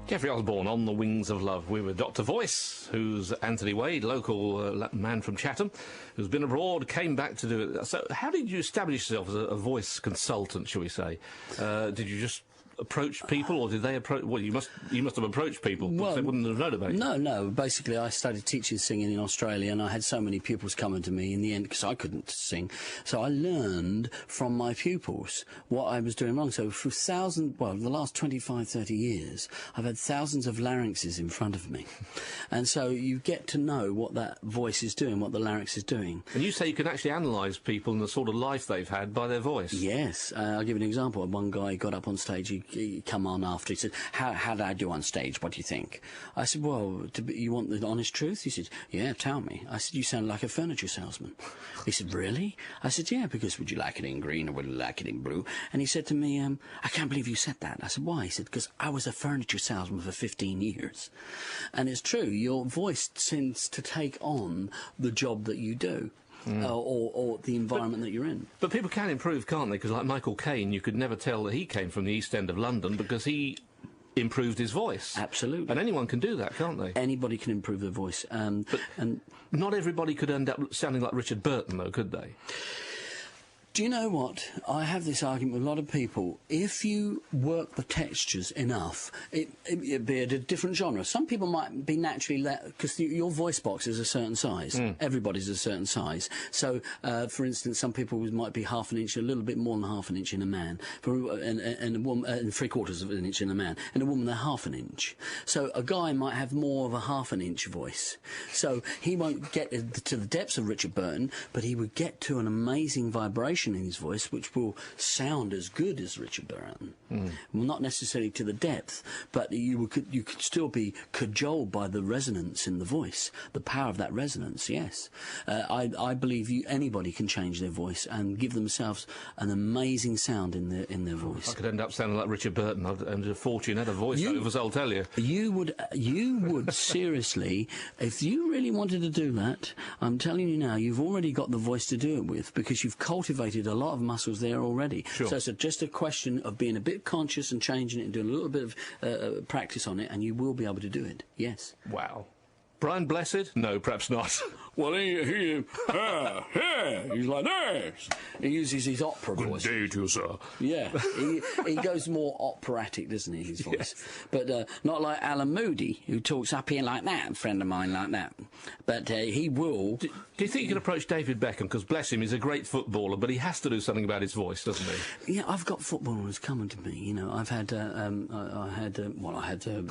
Jeffrey Osborne on the Wings of Love. We're with Dr. Voice, who's Anthony Wade, local man from Chatham, who's been abroad, came back to do it. So how did you establish yourself as a voice consultant, shall we say? Did you just approach people, or did they approach... Well, you must have approached people, because they wouldn't have known about you. No. Basically, I started teaching singing in Australia, and I had so many pupils coming to me in the end, because I couldn't sing. So I learned from my pupils what I was doing wrong. So for the last 25, 30 years, I've had thousands of larynxes in front of me. And so you get to know what that voice is doing, what the larynx is doing. And you say you can actually analyse people and the sort of life they've had by their voice. Yes. I'll give you an example. One guy got up on stage, he come on after, he said, how did I do on stage? What do you think? I said, well, you want the honest truth? He said, yeah, tell me. I said, you sound like a furniture salesman. He said, really? I said, yeah, because would you like it in green or would you like it in blue? And he said to me, I can't believe you said that. I said, why? He said, because I was a furniture salesman for 15 years. And it's true, your voice tends to take on the job that you do. Or the environment that you're in. But people can improve, can't they? Because like Michael Caine, you could never tell that he came from the East End of London because he improved his voice. Absolutely. And anyone can do that, can't they? Anybody can improve their voice. But not everybody could end up sounding like Richard Burton, though, could they? Do you know what? I have this argument with a lot of people. If you work the textures enough, it'd be a different genre. Some people might be naturally... Because your voice box is a certain size. Everybody's a certain size. So, for instance, some people might be half an inch, a little bit more than half an inch in a man, and a woman, and 3/4 of an inch in a man. And a woman, they're half an inch. So a guy might have more of a half an inch voice. So he won't get to the depths of Richard Burton, but he would get to an amazing vibration in his voice, which will sound as good as Richard Burton. Well, not necessarily to the depth, but you could still be cajoled by the resonance in the voice, the power of that resonance. Yes, I believe anybody can change their voice and give themselves an amazing sound in their voice. I could end up sounding like Richard Burton. I'd a fortune had a voice over, I'll tell you. You would seriously, if you really wanted to do that, I'm telling you now, you've already got the voice to do it with, because you've cultivated a lot of muscles there already. Sure. So it's just a question of being a bit conscious and changing it and doing a little bit of practice on it, and you will be able to do it. Yes. Wow. Brian Blessed? No, perhaps not. Well, he's like this. He uses his opera voice. Good day to you, sir. Yeah, he goes more operatic, doesn't he, his voice? Yes. But not like Alan Moody, who talks up here like that, a friend of mine like that. But he will... Do you think you can approach David Beckham? Because, bless him, he's a great footballer, but he has to do something about his voice, doesn't he? Yeah, I've got footballers coming to me, you know. I've had... Because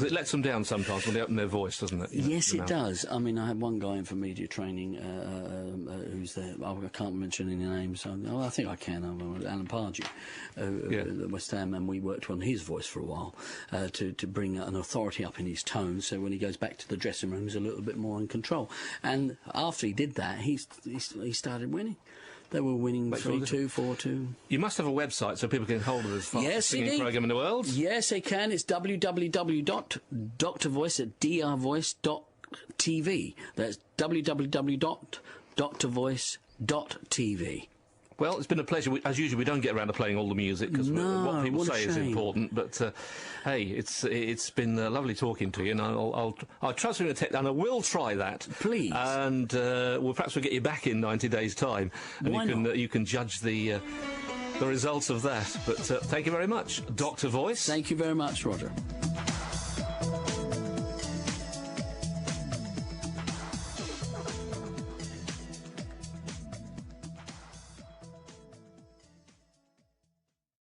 it lets them down sometimes when they open their voice, doesn't it? Yes, it does. I mean, I had one guy in for media training who's there. I can't mention any names. I think I can. Alan Pardew, at West Ham, and we worked on his voice for a while to bring an authority up in his tone, so when he goes back to the dressing room, he's a little bit more in control. And after he did that, he started winning. They were winning 3-2, 4-2. You must have a website so people can hold of this fastest singing programme in the world. Yes, they can. It's www.drvoice.tv. That's www.drvoice.tv. Well, it's been a pleasure. As usual, we don't get around to playing all the music because what people say is important. But hey, it's been lovely talking to you, and I'll trust you and I will try that. Please. And perhaps we'll get you back in 90 days' time, and you can judge the results of that. But thank you very much, Dr. Voice. Thank you very much, Roger.